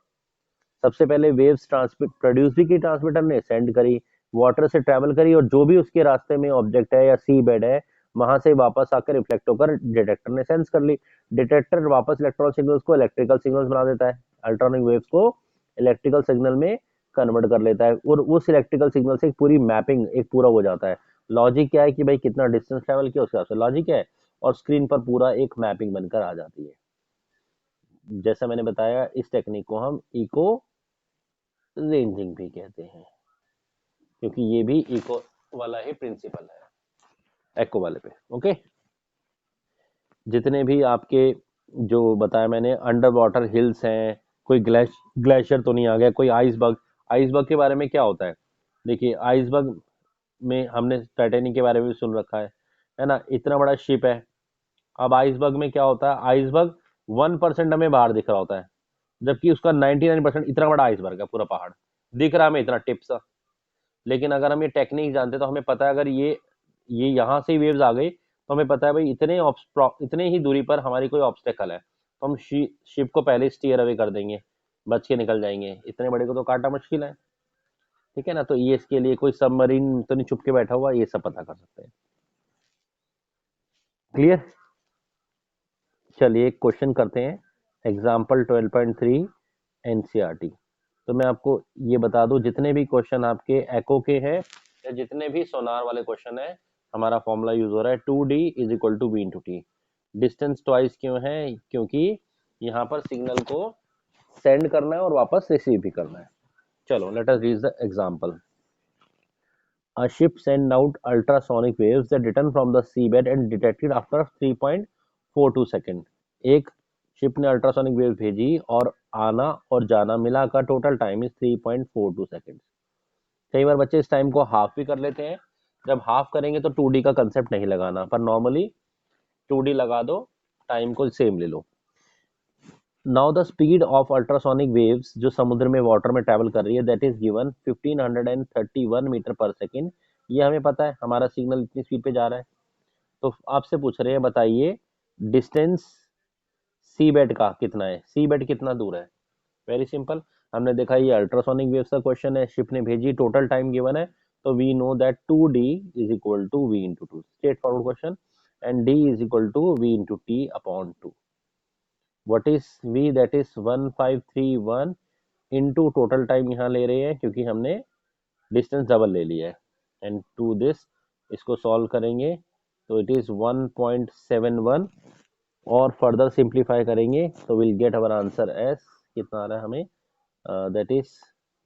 सबसे पहले वेव्स ट्रांसमिट प्रोड्यूस भी की, ट्रांसमीटर ने सेंड करी, वाटर से ट्रेवल करी, और जो भी उसके रास्ते में ऑब्जेक्ट है या सी बेड है, वहां से वापस आकर रिफ्लेक्ट होकर डिटेक्टर ने सेंस कर ली। डिटेक्टर वापस इलेक्ट्रॉनिक सिग्नल्स को इलेक्ट्रिकल सिग्नल्स बना देता है, अल्ट्रॉनिक वेव्स को इलेक्ट्रिकल सिग्नल में कन्वर्ट कर लेता है, और उस इलेक्ट्रिकल सिग्नल से एक पूरी मैपिंग एक पूरा हो जाता है। लॉजिक क्या है कि भाई कितना डिस्टेंस ट्रेवल किया, उसके हिसाब से लॉजिक है, और स्क्रीन पर पूरा एक मैपिंग बनकर आ जाती है। जैसा मैंने बताया, इस टेक्निक को हम इको रेंजिंग भी कहते हैं, क्योंकि ये भी इको वाला ही प्रिंसिपल है, एको वाले पे, ओके। जितने भी आपके जो बताया मैंने अंडर वाटर हिल्स हैं, कोई ग्लेशियर तो नहीं आ गया, कोई आइसबर्ग। आइसबर्ग के बारे में क्या होता है, देखिए आइसबर्ग में हमने टाइटैनिक के बारे में भी सुन रखा है ना, इतना बड़ा शिप है। अब आइसबर्ग में क्या होता है, आइसबर्ग 1% हमें बाहर दिख रहा होता है, जबकि उसका 99% इतना बड़ा आइसबर्ग है, पूरा पहाड़ दिख रहा है हमें इतना टिप सा। लेकिन अगर हम ये टेक्निक जानते तो हमें पता है, अगर ये यहाँ से वेव्स आ गई, तो हमें पता है भाई इतने ही दूरी पर हमारी कोई ऑब्स्टेकल है, तो हम शिप को पहले स्टीयर अवे कर देंगे, बच के निकल जाएंगे, इतने बड़े को तो काटना मुश्किल है। ठीक है ना, तो ये इसके लिए कोई सबमरीन तो नहीं छुप के बैठा हुआ, ये सब पता कर सकते हैं। क्लियर। चलिए एक क्वेश्चन करते हैं, एग्जाम्पल 12.3 एनसीईआरटी। तो मैं आपको ये बता दूं, जितने भी क्वेश्चन आपके एको के हैं या जितने भी सोनार वाले क्वेश्चन है, हमारा फॉर्मूला यूज हो रहा है 2D is equal to V into T. Distance twice क्यों है? क्योंकि यहाँ पर सिग्नल को सेंड करना है और वापस रिसीव भी करना है। चलो let us read the example. A ship sent out ultrasonic waves that return from the seabed and detected after 3.42 second. एक शिप ने अल्ट्रासोनिक वेव भेजी और आना और जाना मिला का टोटल टाइम इज 3.42 सेकेंड। कई बार बच्चे इस टाइम को हाफ भी कर लेते हैं। जब हाफ करेंगे तो 2D का कंसेप्ट नहीं लगाना, पर नॉर्मली 2D लगा दो, टाइम को सेम ले लो। Now the speed of ultrasonic waves जो समुद्र में वाटर में ट्रेवल कर रही है, that is given 1531 metre per second. ये हमें पता है, हमारा सिग्नल इतनी स्पीड पे जा रहा है। तो आपसे पूछ रहे हैं, बताइए डिस्टेंस सी बेड का कितना है, सी बेड कितना दूर है। वेरी सिंपल, हमने देखा ये अल्ट्रासोनिक वेव्स का क्वेश्चन है, शिप ने भेजी, टोटल टाइम गिवन है, तो we know that 2D is equal to V into two, straight forward question. And D is equal to V into T upon two. What is V? That is 1531 into total time यहाँ ले रहे हैं क्योंकि हमने डिस्टेंस डबल ले लिया है। एंड टू दिस, इसको सॉल्व करेंगे तो इट इज 1.71 और फर्दर सिंप्लीफाई करेंगे तो will get our answer as, कितना आ रहा है हमें, that is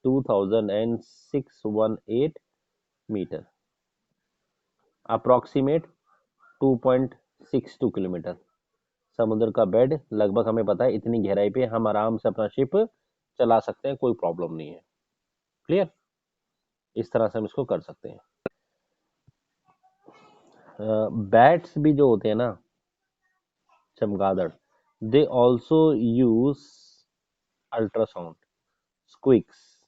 2618 metre, approximate 2.62 kilometre. समुद्र का बेड लगभग हमें पता है, इतनी गहराई पे हम आराम से अपना शिप चला सकते हैं, कोई प्रॉब्लम नहीं है। क्लियर, इस तरह से हम इसको कर सकते हैं। बैट्स भी जो होते हैं ना, चमगादड़, दे ऑल्सो यूज अल्ट्रासाउंड स्क्विक्स।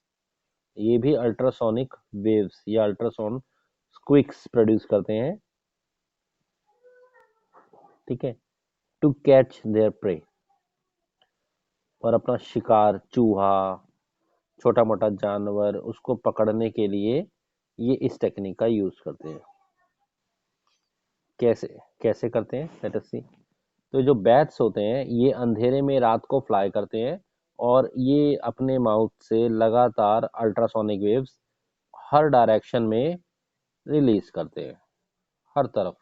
ये भी अल्ट्रासोनिक वेव्स या अल्ट्रासाउंड स्क्विक्स प्रोड्यूस करते हैं, ठीक है, टू कैच देयर प्रे, और अपना शिकार, चूहा, छोटा मोटा जानवर, उसको पकड़ने के लिए ये इस टेक्निक का यूज करते हैं। कैसे कैसे करते हैं, लेट अस सी। तो जो बैट्स होते हैं ये अंधेरे में रात को फ्लाई करते हैं और ये अपने माउथ से लगातार अल्ट्रासोनिक वेव्स हर डायरेक्शन में रिलीज करते हैं, हर तरफ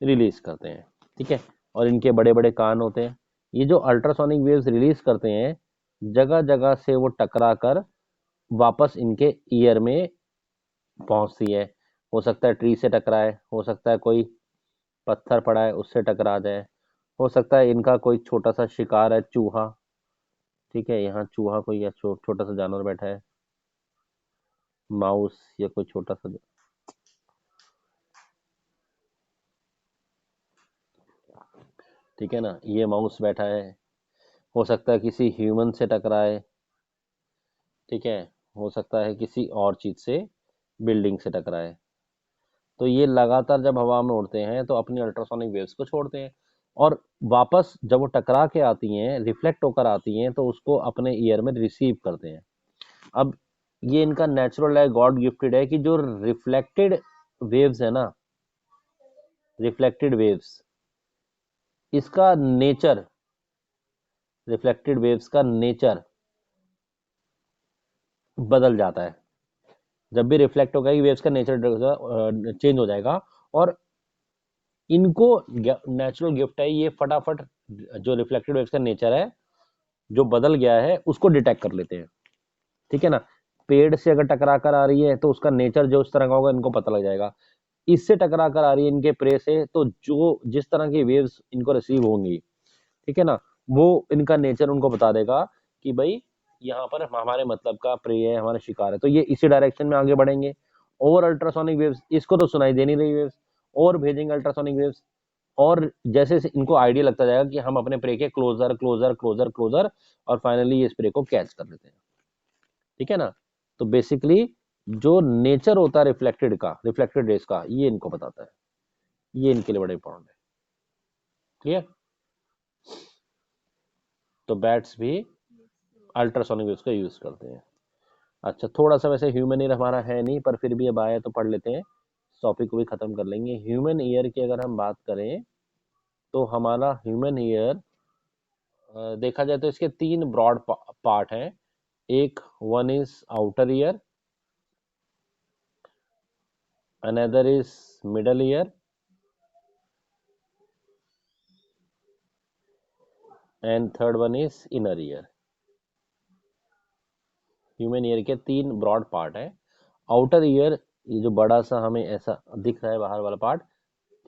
रिलीज करते हैं, ठीक है। और इनके बड़े बड़े कान होते हैं। ये जो अल्ट्रासोनिक वेव्स रिलीज करते हैं, जगह जगह से वो टकरा कर वापस इनके ईयर में पहुंचती है। हो सकता है ट्री से टकराए, हो सकता है कोई पत्थर पड़ा है उससे टकरा जाए, हो सकता है इनका कोई छोटा सा शिकार है, चूहा, ठीक है, यहाँ चूहा कोई या छोटा सा जानवर बैठा है, माउस या कोई छोटा सा, ठीक है ना, ये माउस बैठा है, हो सकता है किसी ह्यूमन से टकराए, ठीक है, हो सकता है किसी और चीज से, बिल्डिंग से टकराए। तो ये लगातार जब हवा में उड़ते हैं तो अपनी अल्ट्रासोनिक वेव्स को छोड़ते हैं और वापस जब वो टकरा के आती हैं, रिफ्लेक्ट होकर आती हैं, तो उसको अपने ईयर में रिसीव करते हैं। अब ये इनका नेचुरल है, गॉड गिफ्टेड है कि जो रिफ्लेक्टेड वेव्स है ना, रिफ्लेक्टेड वेव्स, इसका नेचर, रिफ्लेक्टेड वेव्स का नेचर बदल जाता है। जब भी रिफ्लेक्ट होगा ये वेव्स का नेचर चेंज हो जाएगा और इनको नेचुरल गिफ्ट है, ये फटाफट जो रिफ्लेक्टेड वेव्स का नेचर है जो बदल गया है उसको डिटेक्ट कर लेते हैं, ठीक है ना। पेड़ से अगर टकरा कर आ रही है तो उसका नेचर जो इस तरह का होगा इनको पता लग जाएगा। इससे टकरा कर आ रही है इनके प्रे से, तो जो जिस तरह की वेव्स इनको रिसीव होंगी, ठीक है ना, वो इनका नेचर उनको बता देगा कि भाई यहाँ पर हमारे मतलब का प्रे है, हमारा शिकार है, तो ये इसी डायरेक्शन में आगे बढ़ेंगे। और अल्ट्रासोनिक वेव्स, इसको तो सुनाई दे नहीं रही वेव्स, और भेजेंगे अल्ट्रासोनिक वेव्स, और जैसे जैसे इनको आइडिया लगता जाएगा कि हम अपने प्रे के क्लोजर क्लोजर क्लोजर क्लोजर, और फाइनली ये स्प्रे को कैच कर लेते हैं, ठीक है ना। तो बेसिकली जो नेचर होता है रिफ्लेक्टेड का, रिफ्लेक्टेड रेस का, ये इनको बताता है, ये इनके लिए बड़ा इंपॉर्टेंट है। क्लियर। तो बैट्स भी अल्ट्रासोनिक वेव्स का यूज करते हैं। अच्छा, थोड़ा सा वैसे ह्यूमन ईयर हमारा है नहीं, पर फिर भी अब आया तो पढ़ लेते हैं, टॉपिक को भी खत्म कर लेंगे। ह्यूमन ईयर की अगर हम बात करें तो हमारा ह्यूमन ईयर देखा जाए तो इसके तीन ब्रॉड पार्ट हैं। एक, one is outer ear, another is middle ear, and third one is inner ear. Human ear के तीन ब्रॉड पार्ट है। आउटर ईयर, ये जो बड़ा सा हमें ऐसा दिख रहा है बाहर वाला पार्ट,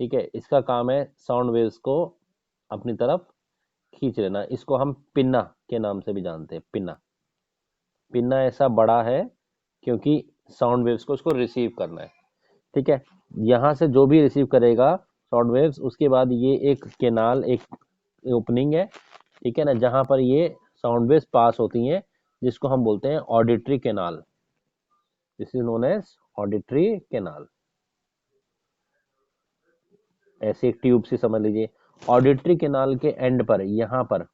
ठीक है, इसका काम है साउंड वेव्स को अपनी तरफ खींच लेना। इसको हम पिन्ना के नाम से भी जानते हैं। पिन्ना, पिन्ना ऐसा बड़ा है क्योंकि साउंड वेव्स को उसको रिसीव करना है। ठीक है, यहाँ से जो भी रिसीव करेगा साउंड वेव्स, उसके बाद ये एक केनाल, एक ओपनिंग है, ठीक है ना, जहां पर ये साउंड वेव्स पास होती हैं, जिसको हम बोलते हैं auditory canal. This is known as auditory canal. ऐसे एक ट्यूब से समझ लीजिए। ऑडिटरी केनाल के एंड पर, यहाँ पर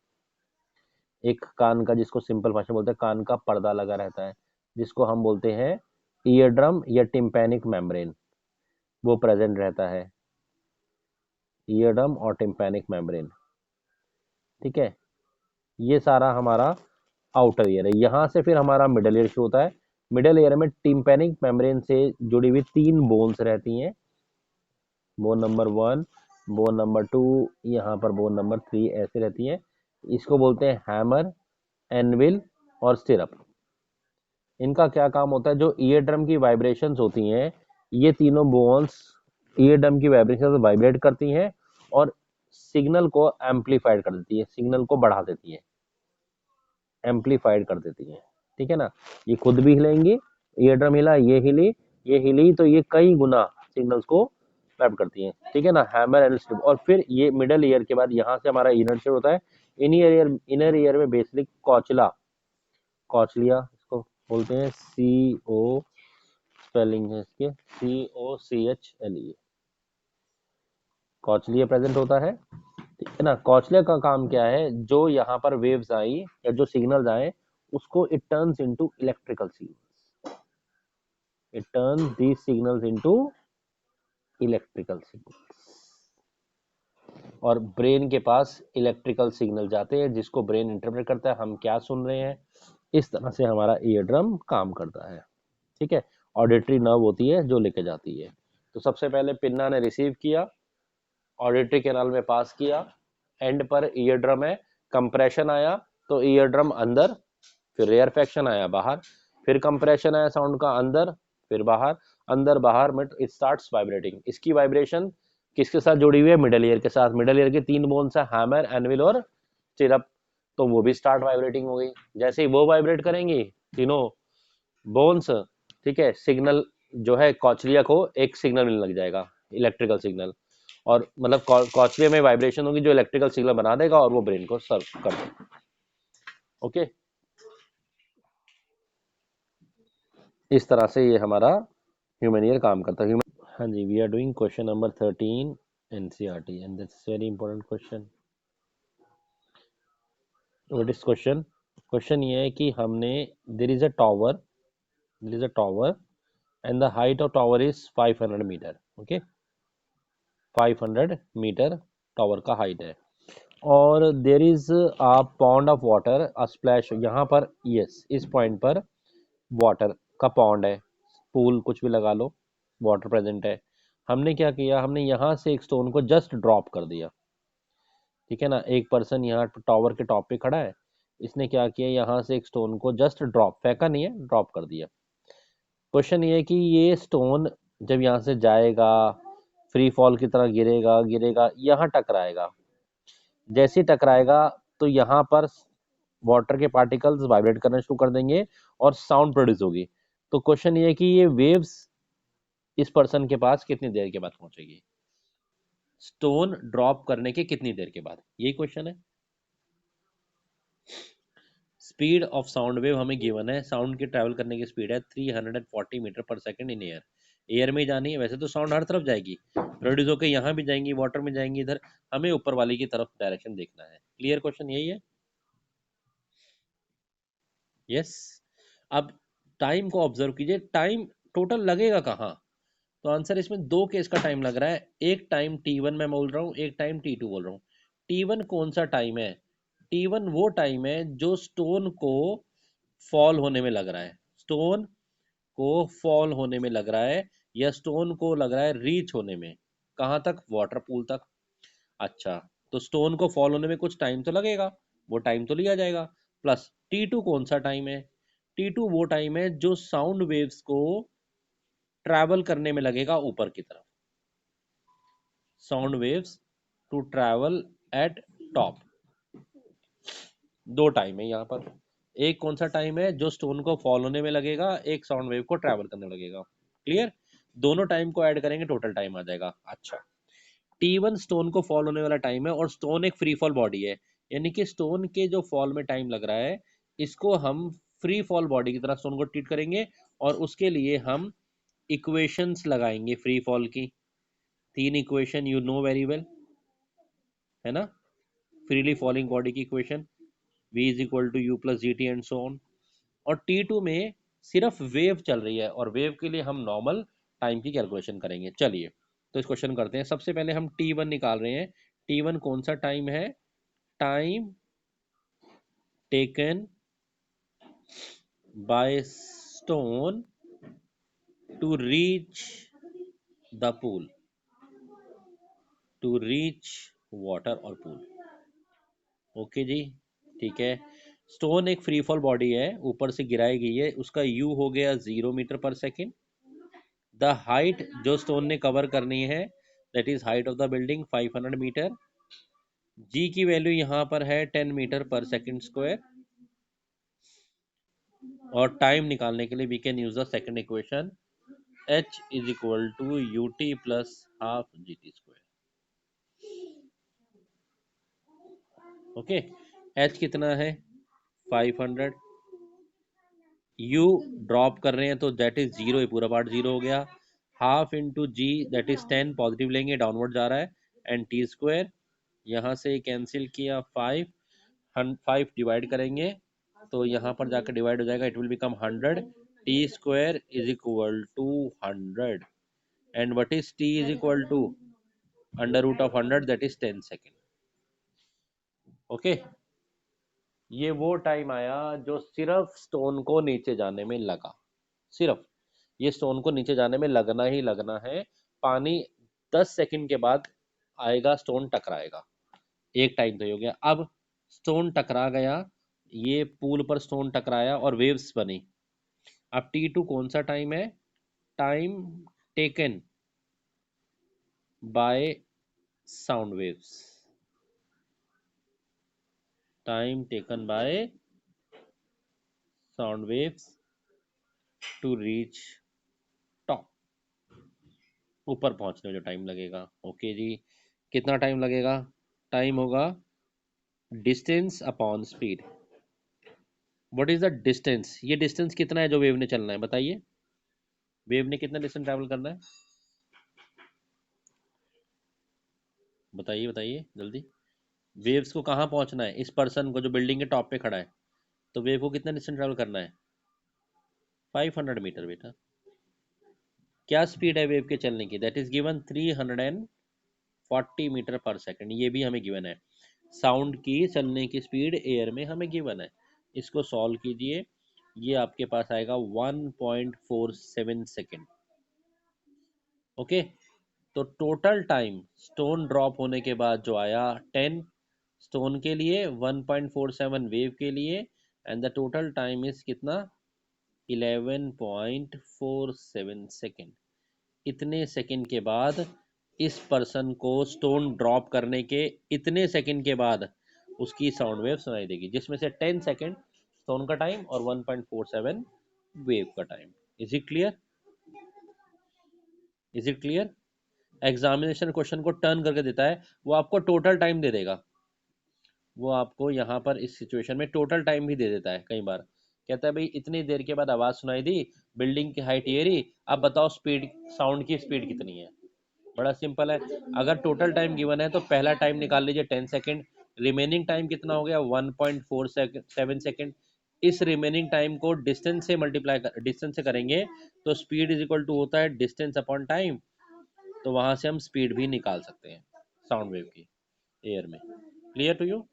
एक कान का, जिसको सिंपल भाषा में बोलते हैं कान का पर्दा लगा रहता है, जिसको हम बोलते हैं ईयर ड्रम या टिम्पैनिक मेम्ब्रेन, वो प्रेजेंट रहता है। ईयर ड्रम और टिम्पैनिक मेम्ब्रेन, ठीक है, ये सारा हमारा आउटर ईयर है। यहाँ से फिर हमारा मिडल ईयर शुरू होता है। मिडल ईयर में टिम्पैनिक मेम्ब्रेन से जुड़ी हुई तीन बोन्स रहती हैं। बोन नंबर 1, बोन नंबर 2, यहाँ पर बोन नंबर 3 ऐसे रहती है। इसको बोलते हैं हैमर, एनविल और स्टिरअप। इनका क्या काम होता है, जो ईयर ड्रम की वाइब्रेशंस होती हैं, ये तीनों बोन्स ईयर ड्रम की वाइब्रेशन वाइब्रेट करती हैं और सिग्नल को एम्पलीफाइड कर देती है, सिग्नल को बढ़ा देती है, एम्पलीफाइड कर देती है। ठीक है ना, ये खुद भी हिलेंगी, ईयर ड्रम हिला, ये हिली, ये हिली, तो ये कई गुना सिग्नल्स को ट्रैप करती हैं। ठीक है ना, हैमर एंड स्ट्रिप। और फिर ये मिडल ईयर के बाद यहाँ से हमारा इनर ईयर होता है। इनर ईयर में बेसिकली कॉचला, कॉचलिया इसको बोलते हैं, CO स्पेलिंग है इसके, COCHLE, कॉचलिया प्रेजेंट होता है। ठीक है ना, कॉचलिया का काम क्या है, जो यहाँ पर वेव्स आई या जो सिग्नल्स आए, उसको it turns into electrical signals, it turns these signals into electrical signals. और ब्रेन के पास इलेक्ट्रिकल सिग्नल जाते हैं, जिसको ब्रेन इंटरप्रेट करता है हम क्या सुन रहे हैं। इस तरह से हमारा ईयर ड्रम काम करता है। ठीक है, ऑडिटरी नर्व होती है जो लेके जाती है। तो सबसे पहले पिन्ना ने रिसीव किया, ऑडिटरी कैनाल में पास किया, एंड पर ईयर ड्रम है, कंप्रेशन आया तो ईयर ड्रम अंदर, फिर रेयरफेक्शन आया बाहर, फिर कंप्रेशन आया साउंड का अंदर, फिर बाहर, अंदर बाहर में इट स्टार्ट्स वाइब्रेटिंग। इसकी वाइब्रेशन किसके साथ जुड़ी हुई है, मिडल ईयर के साथ। मिडल ईयर के तीन बोन्स है, हैमर, एनविल और स्टिरअप, तो वो भी स्टार्ट वाइब्रेटिंग हो गई। जैसे ही वो वाइब्रेट करेंगी तीनों बोन्स, ठीक है, सिग्नल जो है कॉचलिया को एक सिग्नल मिलने लग जाएगा, इलेक्ट्रिकल सिग्नल, और मतलब कॉचलिया में वाइब्रेशन होगी जो इलेक्ट्रिकल सिग्नल बना देगा और वो ब्रेन को सर्व कर देगा। ओके, इस तरह से ये हमारा ह्यूमन ईयर काम करता है। हाँ जी, we are doing question number 13 NCERT and this is very important question. What is question? Question ये है कि हमने, there is a tower, there is a tower and the height of tower is 500 metre. Okay, 500 metre tower का हाइट है, और there is a pond of water, a splash, यहाँ पर, यस, इस पॉइंट पर वाटर का पॉन्ड है, पूल कुछ भी लगा लो, वाटर प्रेजेंट है। हमने क्या किया, हमने यहाँ से एक स्टोन को जस्ट ड्रॉप कर दिया। ठीक है ना, एक पर्सन यहाँ टावर के टॉप पे खड़ा है, इसने क्या किया, यहाँ से एक स्टोन को जस्ट ड्रॉप, फेंका नहीं है, ड्रॉप कर दिया। क्वेश्चन ये है कि ये स्टोन जब यहाँ से जाएगा, फ्री फॉल की तरह गिरेगा, गिरेगा, यहाँ टकराएगा। जैसे ही टकराएगा तो यहाँ पर वाटर के पार्टिकल्स वाइब्रेट करना शुरू कर देंगे और साउंड प्रोड्यूस होगी। तो क्वेश्चन ये है कि ये वेव्स इस पर्सन के पास कितनी देर के बाद पहुंचेगी, स्टोन ड्रॉप करने के कितनी देर के बाद, यही क्वेश्चन है। स्पीड ऑफ साउंड वेव हमें गिवन है, साउंड की ट्रैवल करने की स्पीड है 340 मीटर पर सेकंड इन एयर। एयर में जानी है, वैसे तो साउंड हर तरफ जाएगी, प्रोड्यूस होकर यहाँ भी जाएंगी, वाटर में जाएंगी, इधर हमें ऊपर वाली की तरफ डायरेक्शन देखना है। क्लियर क्वेश्चन यही है। यस। अब टाइम को ऑब्जर्व कीजिए, टाइम टोटल लगेगा कहाँ? तो आंसर इसमें दो केस का टाइम लग रहा है, एक टाइम T1 मैं बोल रहा हूँ, एक टाइम T2 बोल रहा हूँ। T1 कौन सा टाइम है? T1 वो टाइम है जो स्टोन को फॉल होने में लग रहा है, स्टोन को फॉल होने में लग रहा है, या स्टोन को लग रहा है रीच होने में, कहाँ तक? वाटर पूल तक। अच्छा, तो स्टोन को फॉल होने में कुछ टाइम तो लगेगा, वो टाइम तो लिया जाएगा। प्लस T2 कौन सा टाइम है? T2 वो टाइम है जो साउंड वेव्स को ट्रैवल करने में लगेगा ऊपर की तरफ, sound waves to travel at top. दो टाइम है यहाँ पर, एक कौन सा टाइम है जो स्टोन को फॉल होने में लगेगा, एक साउंड वेव को ट्रैवल करने में लगेगा। क्लियर? दोनों टाइम को ऐड करेंगे टोटल टाइम आ जाएगा। अच्छा, T1 स्टोन को फॉल होने वाला टाइम है, और स्टोन एक फ्री फॉल बॉडी है, यानी कि स्टोन के जो फॉल में टाइम लग रहा है, इसको हम फ्री फॉल बॉडी की तरह स्टोन को ट्रीट करेंगे, और उसके लिए हम इक्वेशंस लगाएंगे फ्री फॉल की। तीन equation you know very well, है ना? फ्रीली फॉलिंग बॉडी की equation, v is equal to U plus G T and so on. और T2 में सिर्फ वेव चल रही है, और वेव के लिए हम नॉर्मल टाइम की कैलकुलेशन करेंगे। चलिए, तो इस क्वेश्चन करते हैं। सबसे पहले हम T1 निकाल रहे हैं। T1 कौन सा टाइम है? Time taken by stone to reach the pool, to reach water और पूल। ओके जी, ठीक है। स्टोन एक फ्री फॉल बॉडी है, ऊपर से गिराई गई है, उसका यू हो गया 0 metre per second. The height जो स्टोन ने कवर करनी है, that is height of the building 500 metre. G की वैल्यू यहाँ पर है 10 मीटर पर सेकेंड स्क्वायर। और टाइम निकालने के लिए we can use the second equation, h is equal to U T plus half G T square. Okay, h कितना है? 500। u ड्रॉप कर रहे हैं तो दैट इज जीरो, ये पूरा पार्ट जीरो हो गया। Half into G, that is 10, positive लेंगे डाउनवर्ड जा रहा है, एंड टी स्क्वायर, यहाँ से कैंसिल किया 5, 5 डिवाइड करेंगे तो यहाँ पर जाकर डिवाइड हो जाएगा, it will become 100। T square is equal to 100, and what is T is equal to under root of 100, that is 10 second. Okay, ये वो टाइम आया जो सिर्फ स्टोन को नीचे जाने में लगा, सिर्फ ये स्टोन को नीचे जाने में लगना ही लगना है। पानी 10 सेकंड के बाद आएगा, स्टोन टकराएगा, एक टाइम तो ये हो गया। अब स्टोन टकरा गया, ये पूल पर स्टोन टकराया और वेव्स बनी। अब T2 कौन सा टाइम है? Time taken by sound waves, time taken by sound waves to reach top, ऊपर पहुंचने में जो टाइम लगेगा। ओके जी, कितना टाइम लगेगा? टाइम होगा distance upon speed. What is the distance? ये डिस्टेंस कितना है जो वेव ने चलना है, बताइए। वेव ने कितना डिस्टेंस ट्रैवल करना है, बताइए बताइए जल्दी। वेव्स को कहाँ पहुंचना है? इस पर्सन को जो बिल्डिंग के टॉप पे खड़ा है, तो वेव को कितना डिस्टेंस ट्रैवल करना है? 500 मीटर बेटा। क्या स्पीड है वेव के चलने की? That is given 340 metre per second, ये भी हमें गिवन है। साउंड की चलने की स्पीड एयर में हमें गिवन है। इसको सॉल्व कीजिए, ये आपके पास आएगा 1.47 सेकेंड। ओके, तो टोटल टाइम स्टोन ड्रॉप होने के बाद जो आया 10 स्टोन के लिए, 1.47 वेव के लिए, and the total time is कितना? 11.47 सेकेंड। इतने सेकंड के बाद इस पर्सन को स्टोन ड्रॉप करने के इतने सेकंड के बाद उसकी साउंड वेव सुनाई देगी, जिसमें से 10 सेकंड स्टोन का टाइम और 1.47 वेव का time. Is it clear? Is it clear? Examination question को टर्न करके देता है, वो आपको टोटल टाइम दे देगा, वो आपको यहाँ पर इस सिचुएशन में टोटल टाइम भी दे देता है। कई बार कहता है भाई इतनी देर के बाद आवाज़ सुनाई दी, बिल्डिंग की हाइट ये रही, अब बताओ स्पीड, साउंड की स्पीड कितनी है। बड़ा सिंपल है, अगर टोटल टाइम गिवन है तो पहला टाइम निकाल लीजिए 10 सेकेंड, रिमेनिंग टाइम कितना हो गया? 1.47 सेकेंड। इस रिमेनिंग टाइम को डिस्टेंस से मल्टीप्लाई डिस्टेंस से करेंगे तो स्पीड इज इक्वल टू होता है डिस्टेंस अपॉन टाइम। तो वहां से हम स्पीड भी निकाल सकते हैं साउंड वेव की एयर में। Clear to you?